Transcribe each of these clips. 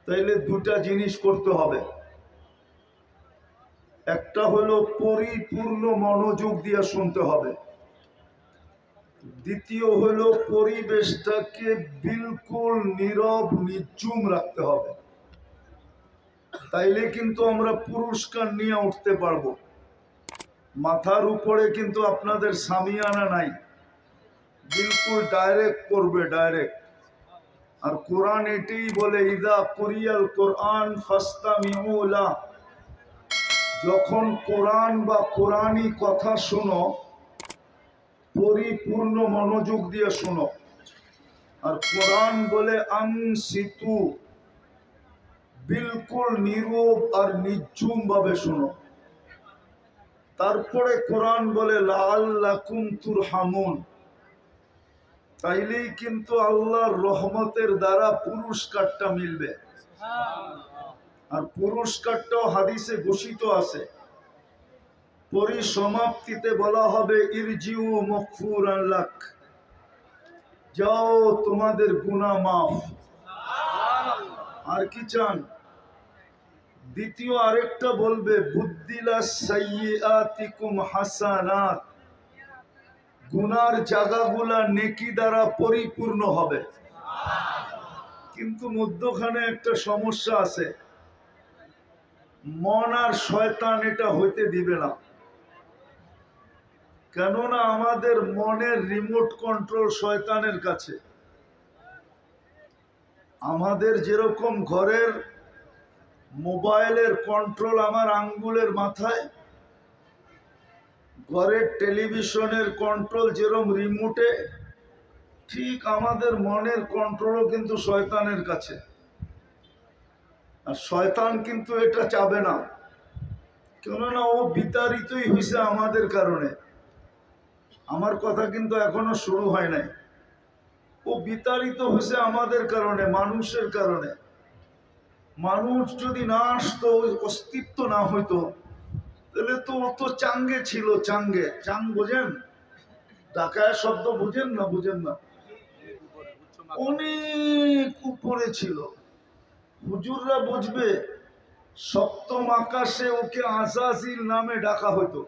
তাইলে দুটা জিনিস করতে হবে। একটা হলো পরিপূর্ণ মনোযোগ দিয়ে শুনতে হবে, দ্বিতীয় হলো পরিবেশটাকে বিলকুল নীরব নিঝুম রাখতে হবে। তাইলে কিন্তু আমরা পুরস্কার নিয়ে উঠতে পারবো। মাথার উপরে কিন্তু আপনাদের সামিয়ানা নাই, বিলকুল ডাইরেক্ট করবে, ডাইরেক্ট। আর কোরআন এটাই বলে, ইদা কুরিয়াল কোরআন ফাসতামিউ লাহ, যখন কোরআন বা কোরআনী কথা শোনো পরিপূর্ণ মনোযোগ দিয়ে শোনো। আর কোরআন বলে আনসিতু, বিলকুল নীরব আর নিঝুম ভাবে শোনো। তারপরে কোরআন বলে লাআল্লাকুম তুরহামুন, তাইলেই কিন্তু আল্লাহর রহমতের দ্বারা পুরস্কারটা মিলবে। আর পুরস্কারটাও হাদিসে ঘোষিত আছে। পরিসমাপ্তিতে বলা হবে ইরজিউ মাগফুরান লাক, যাও তোমাদের গুনাহ মাফ। আর কি চান? দ্বিতীয় আরেকটা বলবে বুদ্দিলা সাইয়্যাতিকুম হাসানাত, গুনার জায়গাগুলা নেকি দ্বারা পরিপূর্ণ হবে। কিন্তু মধ্যখানে একটা সমস্যা আছে, মন আর শয়তান এটা হইতে দিবে না। কেননা আমাদের মনের রিমোট কন্ট্রোল শয়তানের কাছে। আমাদের যেরকম ঘরের মোবাইলের কন্ট্রোল আমার আঙ্গুলের মাথায়, ঘরের টেলিভিশনের কন্ট্রোল যেরকম রিমোটে, ঠিক আমাদের মনের কন্ট্রোলও কিন্তু শয়তানের কাছে। আর শয়তান কিন্তু এটা চাবে না, কেননা ও বিতাড়িতই হয়েছে আমাদের কারণে। আমার কথা কিন্তু এখনো শুরু হয় নাই। ও বিতাড়িত হয়েছে আমাদের কারণে, মানুষের কারণে। মানুষ যদি না আসতো, অস্তিত্ব না হইতো, তাহলে তো ও তো চাঙ্গে ছিল। চাঙ্গে, চাং বোঝেন? ঢাকায় শব্দ বুঝেন না? বুঝেন না? অনেক উপরে ছিল। হুজুররা বুঝবে, সপ্তম আকাশে ওকে আজাজিল নামে ডাকা হতো।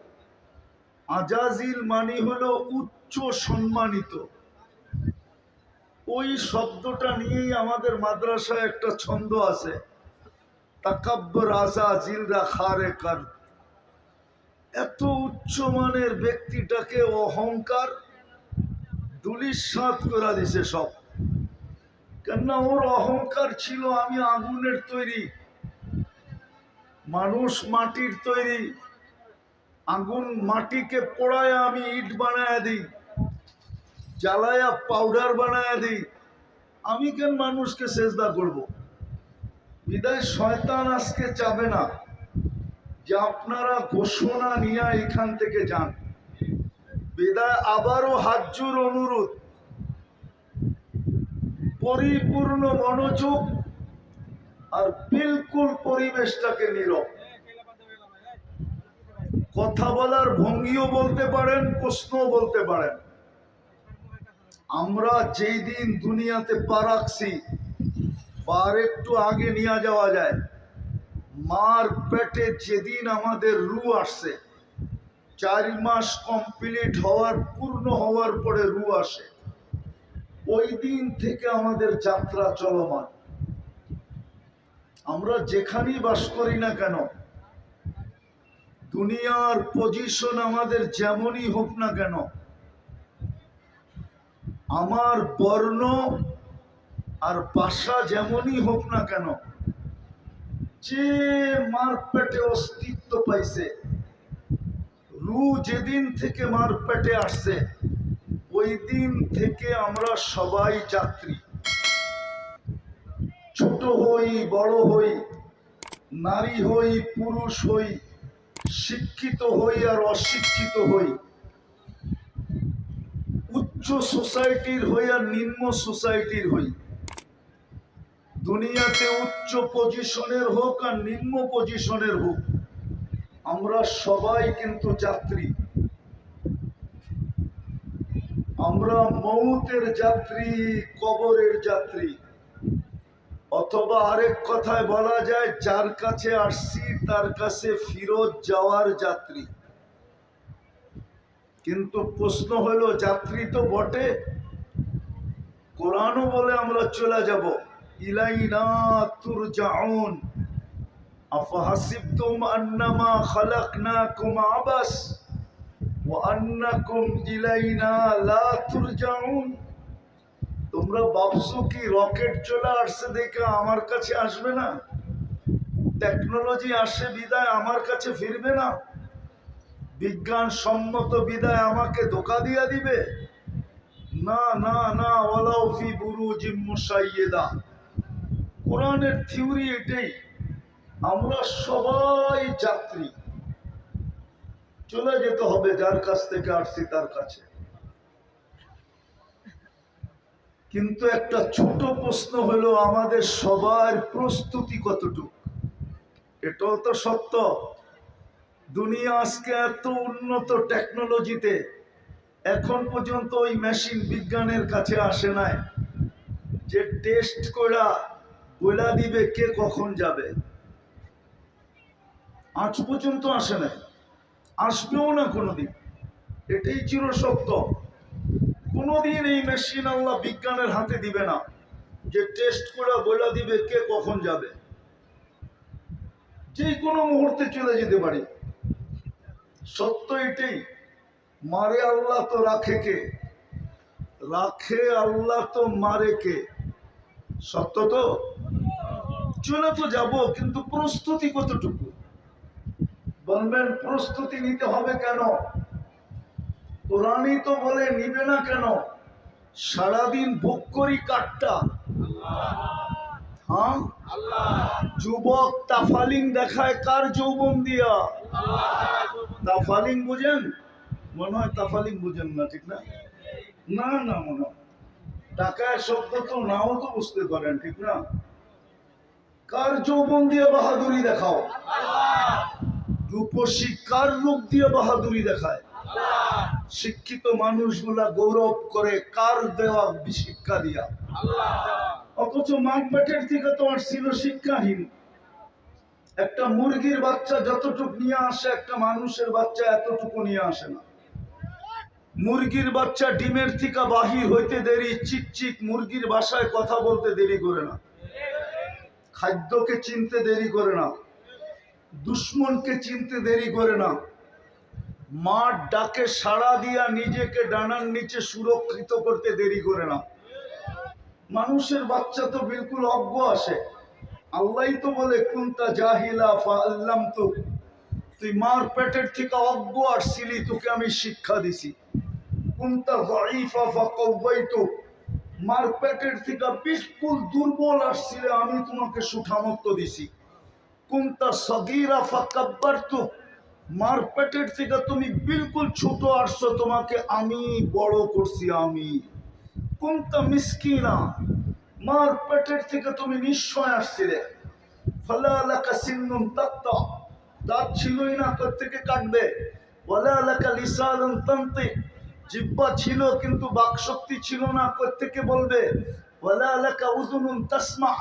আজাজিল মানে হলো উচ্চ সম্মানিত। ওই শব্দটা নিয়েই আমাদের মাদ্রাসায় একটা ছন্দ আছে, তাকাব্বর আজাজিলরা খারে কার। এত উচ্চমানের ব্যক্তিটাকে অহংকার ধূলিসাৎ করে দিছে সব। কেননা ওর অহংকার ছিল আমি আগুনের তৈরি, মানুষ মাটির তৈরি। আগুন মাটিকে পোড়ায় আমি ইট বানায় দিই, জ্বালায়া পাউডার বানায় দিই। আমি কেন মানুষকে সেজদা করব? বিদায় শয়তান আজকে চাবে না যে আপনারা ঘোষণা নিয়ে এখান থেকে যান। বিদায় আবারও হাজ্জুর অনুরোধ, পরিপূর্ণ মনোযোগ আর বিলকুল পরিবেশটাকে নীরব। কথা বলার ভঙ্গিও বলতে পারেন, প্রশ্নও বলতে পারেন। আমরা যেই দিন দুনিয়াতে পা রাখছি, পার একটু আগে নিয়ে যাওয়া যায়। মার পেটে যেদিন আমাদের রু আসছে, 4 মাস কমপ্লিট হওয়ার, পূর্ণ হওয়ার পরে রু আসে, ওই দিন থেকে আমাদের যাত্রা চলমান। আমরা যেখানেই বাস করি না কেন, দুনিয়ার পজিশন আমাদের যেমনই হোক না কেন, আমার বর্ণ আর ভাষা যেমনই হোক না কেন, যে মার পেটে অস্তিত্ব পাইছে, রু যেদিন থেকে মার পেটে আসছে, ওই দিন থেকে আমরা সবাই যাত্রী। ছোট হই, বড় হই, নারী হই, পুরুষ হই, শিক্ষিত হই আর অশিক্ষিত হই, উচ্চ সোসাইটির হই আর নিম্ন সোসাইটির হই, দুনিয়াতে উচ্চ পজিশনের হোক আর নিম্ন পজিশনের হোক, আমরা সবাই কিন্তু যাত্রী। আমরা মৌতের যাত্রী, কবরের যাত্রী। অথবা আরেক কথায় বলা যায় যার কাছে আসছি তার কাছে ফিরত যাওয়ার যাত্রী। কিন্তু প্রশ্ন হলো যাত্রী তো বটে, কোরআনও বলে আমরা চলে যাব, ইলাইনা তুরজাউন আফাহাসিবতুম আন্নামা খালাকনাকুম আবাস ওয়া আন্নাকুম ইলাইনা লা তুরজাউন। তোমরা ভাবছো কি রকেট চলে আসছে দেখে আমার কাছে আসবে না? টেকনোলজি আসে বিদায় আমার কাছে ফিরবে না? বিজ্ঞান সম্মত বিদায় আমাকে ধোঁকা দিয়া দিবে? না না না, ওয়ালাউ ফি বুরুজিম মুশাইয়্যিদা। কোরআনের থিওরি এটাই, আমরা সবাই যাত্রী, চলে যেতে হবে যার কাছ থেকে আসছি তার কাছে। কিন্তু একটা ছোট প্রশ্ন হলো আমাদের সবার প্রস্তুতি কতটুকু? এটাও তো সত্য, দুনিয়া আজকে এত উন্নত টেকনোলজিতে এখন পর্যন্ত ওই মেশিন বিজ্ঞানের কাছে আসে নাই যে টেস্ট করা বলে দিবে কে কখন যাবে। আজ পর্যন্ত আসে নাই, আসবেও না কোনোদিন। এটাই চির সত্য, কোনোদিন এই মেশিন আল্লাহ বিজ্ঞানের হাতে দিবে না যে টেস্ট করে বলে দিবে কে কখন যাবে। যে কোনো মুহূর্তে চলে যেতে পারি। সত্য এটাই, মারে আল্লাহ তো রাখে কে? রাখে আল্লাহ তো মারে কে? সত্য তো, চলে তো যাব, কিন্তু প্রস্তুতি কতটুকু? বলবেন প্রস্তুতি নিতে হবে কেন? কোরআনই তো বলে নিবে না কেন? সারাদিন ভোগ করি কাঠটা, হ্যাঁ যুবক তাফালিং দেখায় কার যৌবন দিয়া? তাফালিং বুঝেন? মনে হয় তাফালিং বুঝেন না, ঠিক না? না না, মনে হয় টাকায় শব্দ তো নাও তো বুঝতে পারেন, ঠিক না? কার যৌবন দিয়ে বাহাদুরি দেখাও? রূপসী কার রূপ দিয়ে বাহাদুরি দেখায়? শিক্ষিত মানুষগুলা গৌরব করে কার দেওয়া শিক্ষা দিয়া? অথচ মাঠ পেটের থেকে তোমার ছিল শিক্ষাহীন। একটা মুরগির বাচ্চা যতটুকু নিয়ে আসে একটা মানুষের বাচ্চা এতটুকু নিয়ে আসে না। মুরগির বাচ্চা ডিমের থেকে বাহির হইতে দেরি, চিকচিক মুরগির বাসায় কথা বলতে দেরি করে না, খাদ্যকে চিনতে দেরি করে না, দুশ্মনকে চিনতে দেরি করে না, মার ডাকে সাড়া দিয়া নিজেকে ডানার নিচে সুরক্ষিত করতে দেরি করে না। মানুষের বাচ্চা তো বিলকুল অজ্ঞ আসে। আল্লাহই তো বলে কুনতা জাহিলা ফাআল্লামতুক, তুই মার পেটের থেকে অজ্ঞ আসছিলি, তোকে আমি শিক্ষা দিছি। কুনতা যায়ীফা ফাকাওয়াইতুক, মার পেটের থেকে বিলকুল দুর্বল আসছিলে, আমি তোমাকে সুঠামত্ব দিছি। কুনতা সগীরা ফাকাব্বারতুক, মার পেটের থেকে তুমি বিলকুল ছোট আসছো, তোমাকে আমি বড় করছি আমি। কুনতা মিসকিনা, মার পেটের থেকে তুমি নিশ্চয় আসছিলে। ফালা লাকা সিন্নুন তাত্তা, দাঁত ছিলই না, কোত্থেকে কাটবে? ওয়ালা লাকা লিসানুন তানতিক, জিহ্বা ছিল কিন্তু বাকশক্তি ছিল না, কোত্থেকে বলবে? ওয়ালা লাকা উযুনুন তাসমা,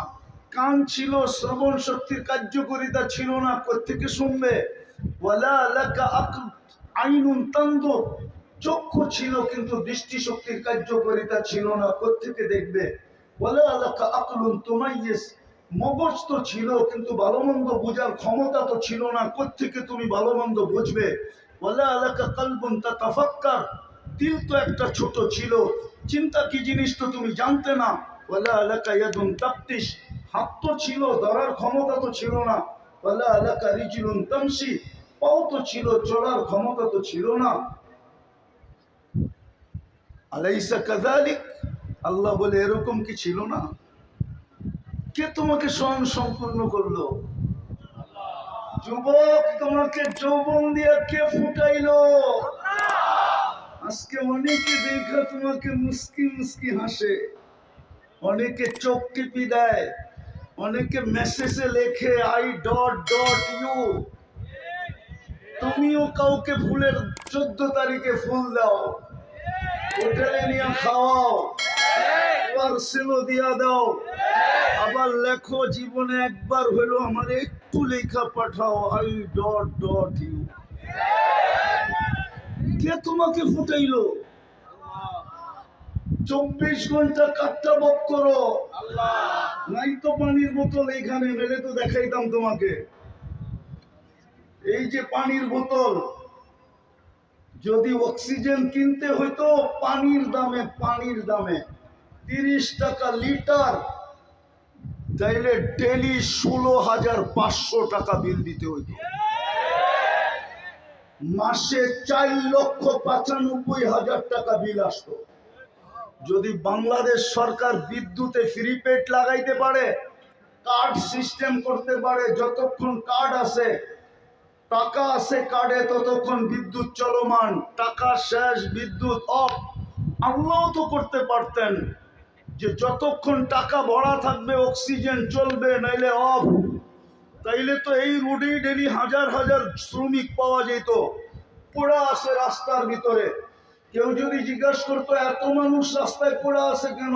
কান ছিল শ্রবণ শক্তির কার্যকারিতা ছিল না, কোত্থেকে শুনবে? ওয়ালা লাকা আইনুন তানদুর, চক্ষু ছিল কিন্তু দৃষ্টিশক্তির কার্যকারিতা ছিল না, কোত্থেকে দেখবে? ওয়ালা লাকা আকলুন তুমাইয়িজ, মগজ তো ছিল কিন্তু ভালো মন্দ বোঝার ক্ষমতা তো ছিল না, কোত্থেকে তুমি ভালো মন্দ বুঝবে? ওয়ালা লাকা কলবুন তাতাফাক্কার, দিল তো একটা ছোট ছিল, চিন্তা কি জিনিস তো তুমি জানতে না। ওয়ালা লাকা ইয়াদুন তাফতিশ, হাত তো ছিল, ধরার ক্ষমতা তো ছিল না। ওয়ালা লাকা রিজলুন তামশি, পাও তো ছিল, চলার ক্ষমতা তো ছিল না। আলাইসা কাযালিক, আল্লাহ বলে এরকম কি ছিল না? কে তোমাকে স্বয়ং সম্পূর্ণ করলো? যুবক, তোমাকে যৌবন দিয়ে কে ফুটাইলো? আজকে অনেকে দেখা তোমাকে মুস্কি মুস্কি হাসে, অনেকে চোখ টিপি দেয়, অনেকে মেসেজে লেখে আই ডট ডট ইউ। তুমিও কাউকে ফুলের 14 তারিখে ফুল দাও, হোটেলে নিয়ে খাওয়াও, পার্সেলও দিয়া দাও, আবার লেখো জীবনে একবার হলো আমার একটু লেখা পাঠাও, আই ডট ডট ইউ। কে তোমাকে ফুটাইলো? 24 ঘন্টা কাটটা বক করো, নাই তো পানির বোতল এইখানে মেলে তো দেখাইতাম তোমাকে। এই যে পানির বোতল, যদি অক্সিজেন কিনতে হইতো পানির দামে 30 টাকা লিটার, তাইলে ডেলি 16,500 টাকা বিল দিতে হইতো। মাসে 4,95,000 টাকা বিল আসতো। যদি বাংলাদেশ সরকার বিদ্যুতে ফ্রি পেড লাগাইতে পারে, কার্ড সিস্টেম করতে পারে, যতক্ষণ কার্ড আছে টাকা আছে কার্ডে ততক্ষণ বিদ্যুৎ চলমান, টাকা শেষ বিদ্যুৎ অফ। আল্লাহ তো করতে পারতেন যে যতক্ষণ টাকা ভরা থাকবে অক্সিজেন চলবে, নাইলে অফ। তাইলে তো এই রোডে ডেলি হাজার হাজার শ্রমিক পাওয়া যেত, পড়া আছে রাস্তার ভিতরে। কেউ যদি জিজ্ঞাসা করতো এত মানুষ রাস্তায় পড়া আছে কেন,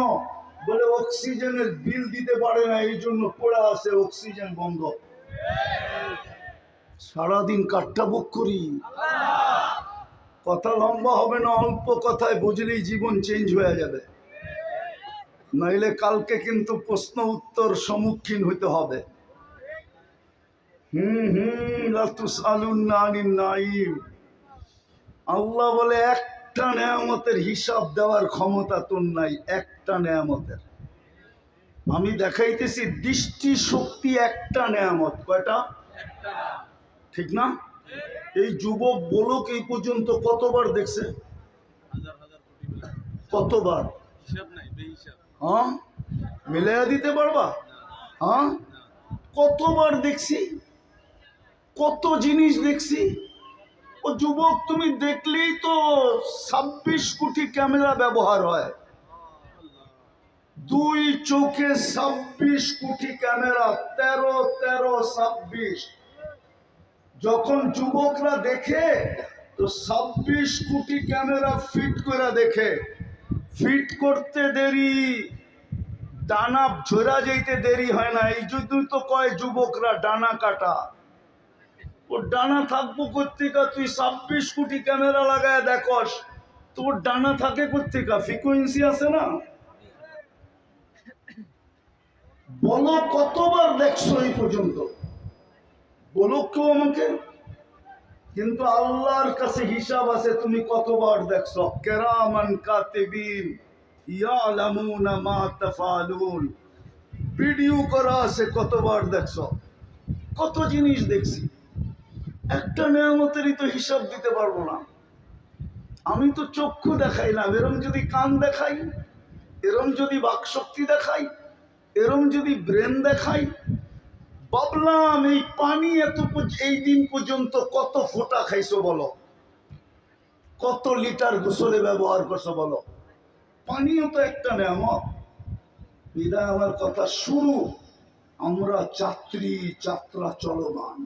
বলে অক্সিজেনের বিল দিতে পারে না, এই জন্য পড়া আছে, অক্সিজেন বন্ধ। সারাদিন কাটটা বুক করি, কথা লম্বা হবে না, অল্প কথায় বুঝলেই জীবন চেঞ্জ হয়ে যাবে। নাইলে কালকে কিন্তু প্রশ্ন উত্তর সম্মুখীন হইতে হবে। আল্লাহ বলে একটা নেয়ামতের হিসাব দেওয়ার ক্ষমতা তোর নাই, একটা নেয়ামতের। আমি দেখাইতেছি দৃষ্টি শক্তি একটা নেয়ামত। কয়টা? ঠিক না? এই যুবক বলুক এই পর্যন্ত কতবার দেখছে? কতবার? হ্যাঁ, মিলাইয়া দিতে পারবা? হ্যাঁ, কতবার দেখছি, কত জিনিস দেখছি। ও যুবক, তুমি দেখলেই তো 26 কোটি ক্যামেরা ব্যবহার হয়। 2 চোখে 26 কোটি ক্যামেরা, 13, 26। যখন যুবকরা দেখে তো 26 কোটি ক্যামেরা ফিট করে দেখে। ফিট করতে দেরি, ডানা ঝরা যাইতে দেরি হয় না। এই জন্যই তো কয় যুবকরা ডানা কাটা। ও ডানা থাকবো কোত্থেকা? তুই 26 কোটি ক্যামেরা লাগায় দেখস, তোর ডানা থাকে কোত্থেকা? ফ্রিকোয়েন্সি আছে না? বলো কতবার দেখছো এই পর্যন্ত? বলো কেউ আমাকে। কিন্তু আল্লাহর কাছে হিসাব আছে তুমি কতবার দেখছো। কিরামান কাতিবিন ইয়ালামুনা মা তাফআলুন, ভিডিও করা আছে কতবার দেখছো। কত জিনিস দেখছি, একটা নেয়ামতেরই তো হিসাব দিতে পারবো না। আমি তো চক্ষু দেখাইলাম, এরম যদি কান দেখাই, এরম যদি বাকশক্তি দেখাই, এরম যদি ব্রেন দেখাই, ভাবলাম এই পানি এই দিন পর্যন্ত কত ফোঁটা খাইছো বলো, কত লিটার গোসলে ব্যবহার করছো বলো। পানিও তো একটা নেয়ামত। বিদায় আমার কথা শুরু, আমরা যাত্রা চলমান,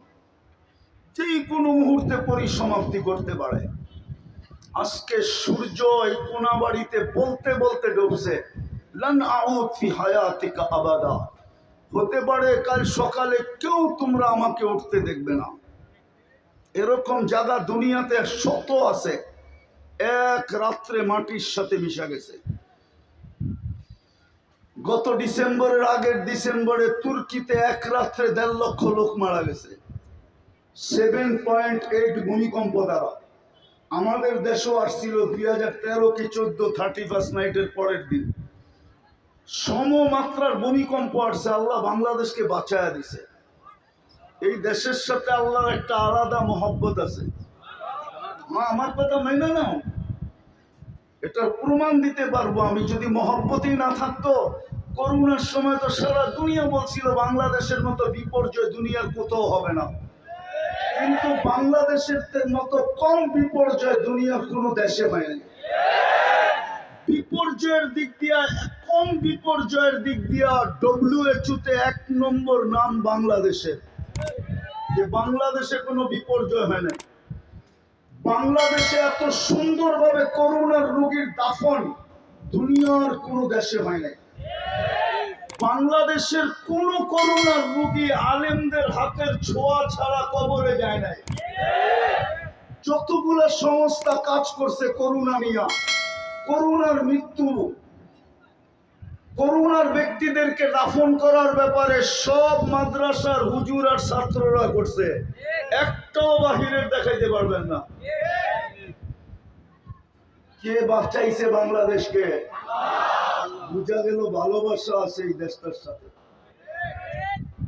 যে কোনো মুহূর্তে পরিসমাপ্তি করতে পারে। আজকে সূর্য এই কোনাবাড়িতে বলতে বলতে ডুবছে, লান আউদ ফি হায়াতিকা আবাদা। হতে পারে কাল সকালে কেউ তোমরা আমাকে উঠতে দেখবে না। এরকম জায়গা দুনিয়াতে শত আছে, এক রাত্রে মাটির সাথে মিশা গেছে। গত ডিসেম্বরের আগের ডিসেম্বরে তুর্কিতে এক রাত্রে 1.5 লক্ষ লোক মারা গেছে 7.8 ভূমিকম্প দ্বারা। আমাদের দেশও আসছিল 2013 কি 14 31 নাইটের পরের দিন সমমাত্রার ভূমিকম্প আসছে। আল্লাহ বাংলাদেশকে বাঁচায়া দিছে। এই দেশের সাথে আল্লাহর একটা আলাদা মহব্বত আছে। আমার কথা মেনে নাও, এটার প্রমাণ দিতে পারবো আমি। যদি মহব্বতই না থাকতো, করোনার সময় তো সারা দুনিয়া বলছিল বাংলাদেশের মতো বিপর্যয় দুনিয়ার কোথাও হবে না, কিন্তু বাংলাদেশের মতো কম বিপর্যয় দুনিয়ার কোনো দেশে হয়নি। বিপর্যয়ের দিক দিয়া, কম বিপর্যয়ের দিক দিয়া WHO তে 1 নম্বর নাম বাংলাদেশের, যে বাংলাদেশে কোনো বিপর্যয় হয় না। বাংলাদেশে এত সুন্দরভাবে করোনার রোগীর দাফন দুনিয়ার কোনো দেশে হয় নাই। বাংলাদেশের কোন করোনার রোগী আলেমদের হাতের ছোঁয়া ছাড়া কবরে যায় নাই। যতগুলো সংস্থা কাজ করছে করোনা নিয়ে, করোনার মৃত্যু, করোনার ব্যক্তিদেরকে দাফন করার ব্যাপারে সব মাদ্রাসার হুজুর আর ছাত্ররা করছে, একটাও বাহিরের দেখাইতে পারবেন না। কে বাঁচাইছে বাংলাদেশকে? বুঝা গেল ভালোবাসা আছে এই দেশটার সাথে।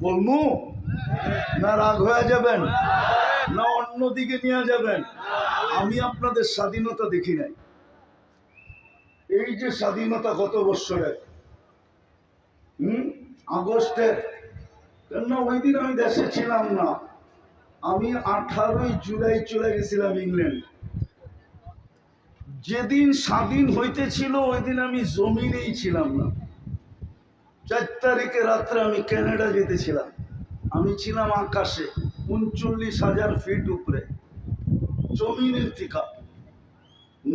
বলমু না রাগ হয়ে যাবেন, না অন্যদিকে নিয়ে যাবেন? আমি আপনাদের স্বাধীনতা দেখি নাই। এই যে স্বাধীনতা কত বৎসরের, আগস্টের, কেন ওই দিন আমি দেশে ছিলাম না। আমি 18ই জুলাই চলে গেছিলাম ইংল্যান্ড। যেদিন স্বাধীন হইতেছিল ওই দিন আমি জমিনেই ছিলাম না। 4 তারিখে রাত্রে আমি কানাডা যেতেছিলাম। আমি ছিলাম আকাশে 39,000 ফিট উপরে, জমিনের থেকে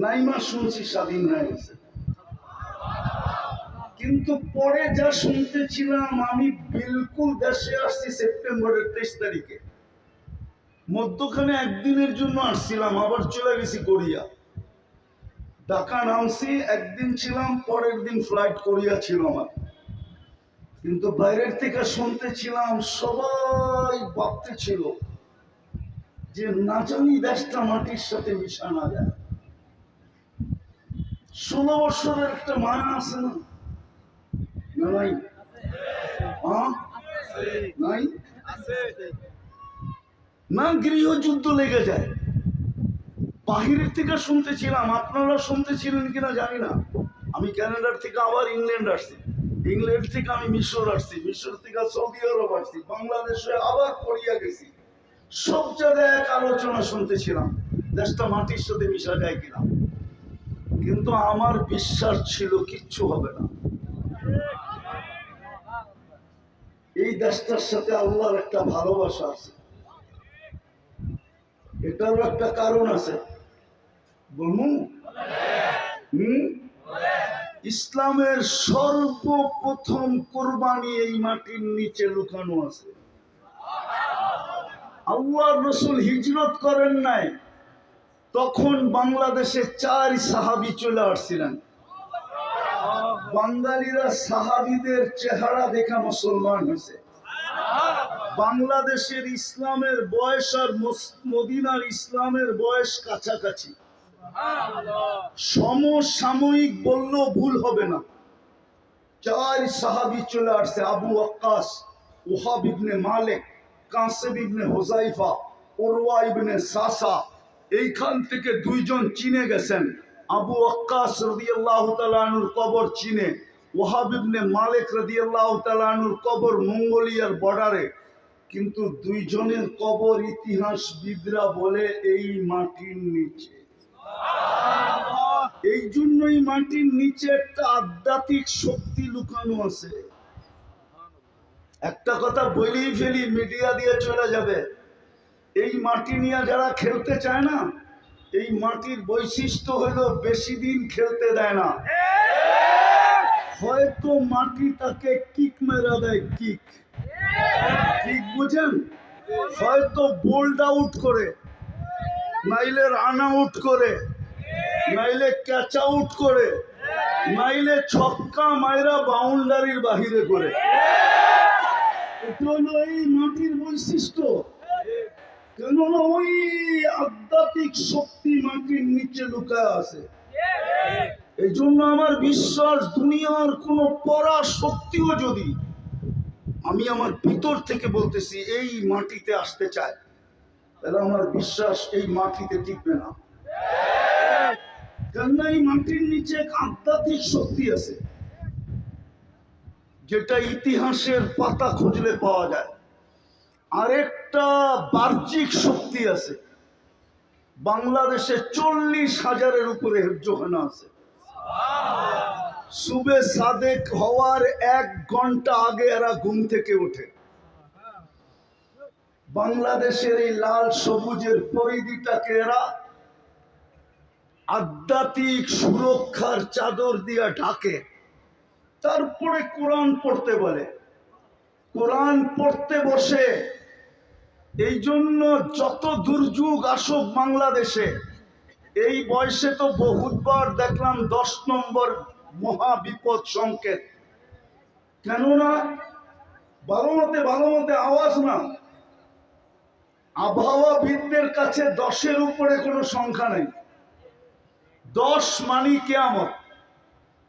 নাইমা শুনছি স্বাধীন হয়ে গেছে। কিন্তু পরে যা শুনতেছিলাম, আমি বিলকুল দেশে আসছি সেপ্টেম্বরের 23 তারিখে। মধ্যখানে একদিনের জন্য আসছিলাম, আবার চলে গেছি কোরিয়া। ঢাকা নামছি, একদিন ছিলাম, পরের দিন ফ্লাইট কোরিয়া ছিল আমার। কিন্তু বাইরের থেকে শুনতেছিলাম, সবাই ভাবতে ছিল যে না জানি দেশটা মাটির সাথে মিশানো যায়। 16 বছরের একটা মায়া আছে না? নাই? নাই না, গৃহযুদ্ধ লেগে যায়। বাহিরের থেকে শুনতেছিলাম, আপনারা শুনতেছিলেন কিনা জানি না। আমি কানাডার থেকে আবার ইংল্যান্ড আসছি, ইংল্যান্ড থেকে আমি মিশর আসছি, মিশর থেকে সৌদি আরব আসছি, বাংলাদেশে আবার কোরিয়া গেছি। সব জায়গায় এক আলোচনা শুনতেছিলাম, দেশটা মাটির সাথে মিশা যায় কিনা। কিন্তু আমার বিশ্বাস ছিল কিচ্ছু হবে না। এই দেশটার সাথে আল্লাহর একটা ভালোবাসা আছে, এটারও একটা কারণ আছে। বলবো, ইসলামের সর্বপ্রথম কোরবানি এই মাটির নিচে লুকানো আছে। আল্লাহর রাসূল হিজরত করেন নাই, তখন বাংলাদেশে 4 সাহাবী চলে আসছিলেন। বাঙালিরা সাহাবীদের চেহারা দেখা মুসলমান হয়েছে। বাংলাদেশের ইসলামের বয়স আর মদিনার ইসলামের বয়স কাছাকাছি, সমসাময়িক বললেও ভুল হবে না। 4 সাহাবী চলে আসছে, আবু ওয়াক্কাস, ওহাব ইবনে মালিক, কাসেম ইবনে হুযায়ফা, উরওয়া ইবনে সাসা। এইখান থেকে 2 জন চিনে গেছেন। আবু ওয়াক্কাস রাদিয়াল্লাহু তাআলা আনহুর কবর চীনে, ওহাব ইবনে মালিক রাদিয়াল্লাহু তাআলা আনহুর কবর মঙ্গোলিয়ার বর্ডারে। কিন্তু 2 জনের কবর ইতিহাসবিদরা বলে এই মাটির নিচে। এই জন্যই মাটির নিচে একটা আধ্যাত্মিক শক্তি লুকানো আছে। একটা কথা বলেই ফেলি, মিডিয়া দিয়ে চলে যাবে। এই মাটি নিয়ে যারা খেলতে চায় না, এই মাটির বৈশিষ্ট্য হলো বেশি দিন খেলতে দেয় না। হয়তো মাটি তাকে কিক মেরা দেয়, কিক বুঝেন? হয়তো বোল্ড আউট করে, নাইলে রান আউট করে, নাইলে ক্যাচ আউট করে, নাইলে ছক্কা মাইরা বাউন্ডারির বাহিরে করে। এটা হলো এই মাটির বৈশিষ্ট্য। কেননা ওই আধ্যাত্মিক শক্তি মাটির নিচে লুকায় আছে। এই জন্য আমার বিশ্বাস, দুনিয়ার কোন পরা শক্তিও যদি, আমি আমার ভিতর থেকে বলতেছি, এই মাটিতে আসতে চায়, তাহলে আমার বিশ্বাস এই মাটিতে টিকবে না। কেননা এই মাটির নিচে এক আধ্যাত্মিক শক্তি আছে, যেটা ইতিহাসের পাতা খুঁজলে পাওয়া যায়। আরেকটা বাহ্যিক শক্তি আছে। বাংলাদেশে 40,000-এর উপরে হেফজোখানা আছে। সুবে সাদেক হওয়ার 1 ঘন্টা আগে এরা ঘুম থেকে ওঠে। বাংলাদেশের এই লাল সবুজের পরিধিটাকে এরা আধ্যাত্মিক সুরক্ষার চাদর দিয়ে ঢাকে। তারপরে কোরআন পড়তে বলে। কোরআন পড়তে বসে এই জন্য যত দুর্যোগ আসুক বাংলাদেশে, এই বয়সে তো বহুতবার দেখলাম 10 নম্বর মহাবিপদ সংকেত। কেননা ভালো মতে আওয়াজ না, আবহাওয়াবিদদের কাছে 10-এর উপরে কোনো সংখ্যা নেই। 10 মানি কিয়ামত।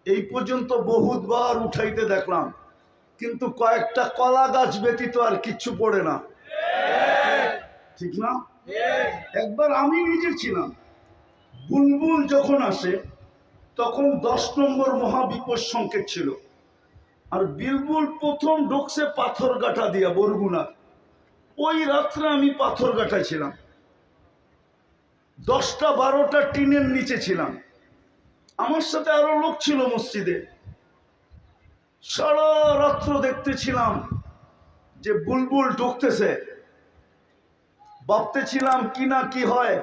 এই পর্যন্ত বহুতবার উঠাইতে দেখলাম, কিন্তু কয়েকটা কলা গাছ ব্যতীত আর কিচ্ছু পড়ে না, ঠিক না? একবার আমি নিজে ছিলাম, বুলবুল যখন আসে তখন 10 নম্বর মহাবিপদ সংকেত ছিল। আর বিলবুল প্রথম ঢুকছে পাথরঘাটা দিয়া, বরগুনা। ওই রাত্রে আমি পাথরঘাটায় ছিলাম, 10টা-12টা টিনের নিচে ছিলাম। আমার সাথে আরো লোক ছিল মসজিদে। সারা রাত্র দেখতেছিলাম যে বুলবুল ঢুকতেছে, ভাবতেছিলাম কি না কি হয়।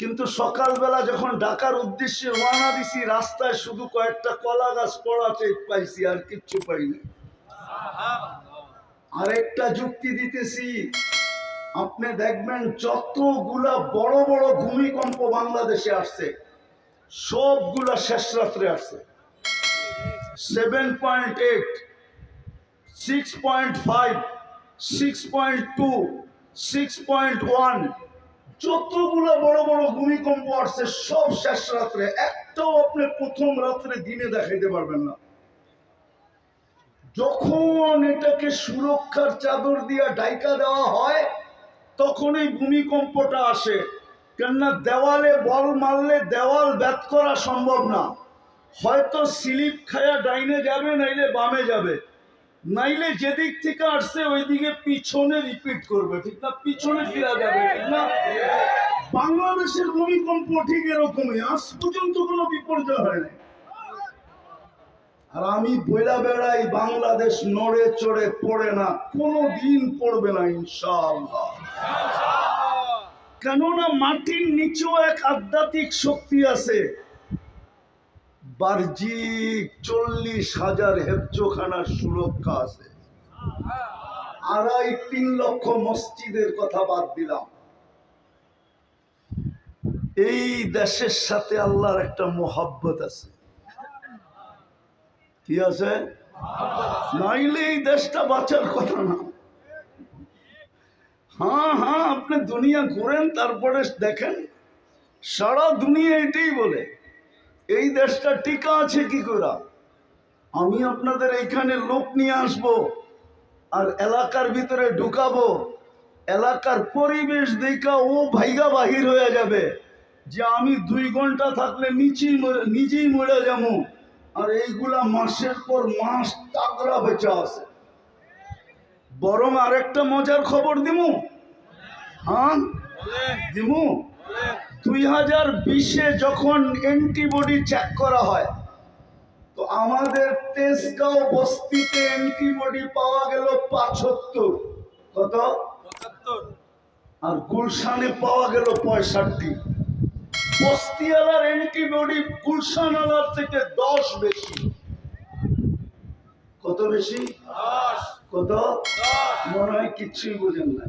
কিন্তু সকালবেলা যখন ঢাকার উদ্দেশ্যে রওনা দিছি, রাস্তায় শুধু কয়েকটা কলা গাছ পড়া পাইছি, আর কিচ্ছু পাইনি। আরেকটা যুক্তি দিতেছি, আপনি দেখবেন যতগুলা বড় বড় ভূমিকম্প বাংলাদেশে আসছে, সবগুলা শেষ রাত্রে আসছে। 7.8, 6.5, 6.2, 6.1, যতগুলো বড় বড় ভূমিকম্প আসছে সব শেষ রাত্রে। একটাও আপনি প্রথম রাত্রে দিনে দেখাইতে পারবেন না। যখন এটাকে সুরক্ষার চাদর দিয়ে ঢাইকা দেওয়া হয়, তখন এই ভূমিকম্পটা আসে। কেননা দেওয়ালে বল মারলে দেওয়াল ব্যাত করা সম্ভব না। হয়তো স্লিপ খায়া ডাইনে যাবে, নাইলে বামে যাবে, নাইলে যেদিক থেকে আসছে ওইদিকে পিছনে রিপিট করবে, ঠিক না? পিছনে ফিরা যাবে, ঠিক না? বাংলাদেশের ভূমিকম্প ঠিক এরকমই, আজ পর্যন্ত কোনো বিপর্যয় হয় না। আর আমি বইলা বেড়াই, বাংলাদেশ নড়ে চড়ে পড়ে না, কোনোদিন পড়বে না ইনশাআল্লাহ। কেননা মাটির নিচেও এক আধ্যাত্মিক শক্তি আছে। বার্জিক 40,000 হেফজোখানার সুরক্ষা আছে। 2.5-3 লক্ষ মসজিদের কথা বাদ দিলাম। এই দেশের সাথে আল্লাহর একটা মোহাব্বত আছে। কি আছে? নাইলে এই দেশটা বাঁচার কথা না। হ্যাঁ, আপনি দুনিয়া ঘুরেন, তারপরে দেখেন সারা দুনিয়া এটাই বলে এই দেশটা টিকা আছে কি করে। আমি আপনাদের এইখানে লোক নিয়ে আসব, আর এলাকার ভিতরে ঢুকাবো, এলাকার পরিবেশ দেখা ও ভাইগা বাহির হয়ে যাবে যে আমি 2 ঘন্টা থাকলে নিজেই মরে যাবো। আর এইগুলা মাসের পর মাস তাগড়া বেঁচে আছে। বরং আরেকটা মজার খবর দিমু। হ্যাঁ দিমু। 2020-এ যখন অ্যান্টিবডি চেক করা হয়, তো আমাদের তেজগাঁও বস্তিতে অ্যান্টিবডি পাওয়া গেল 75। কত? 75। আর গুলশানে পাওয়া গেল 65। বস্তিওয়ালার অ্যান্টিবডি গুলশানওয়ালার থেকে 10 বেশি। কত বেশি? 10। কত? 10। মনে হয় কিচ্ছুই বোঝেন না।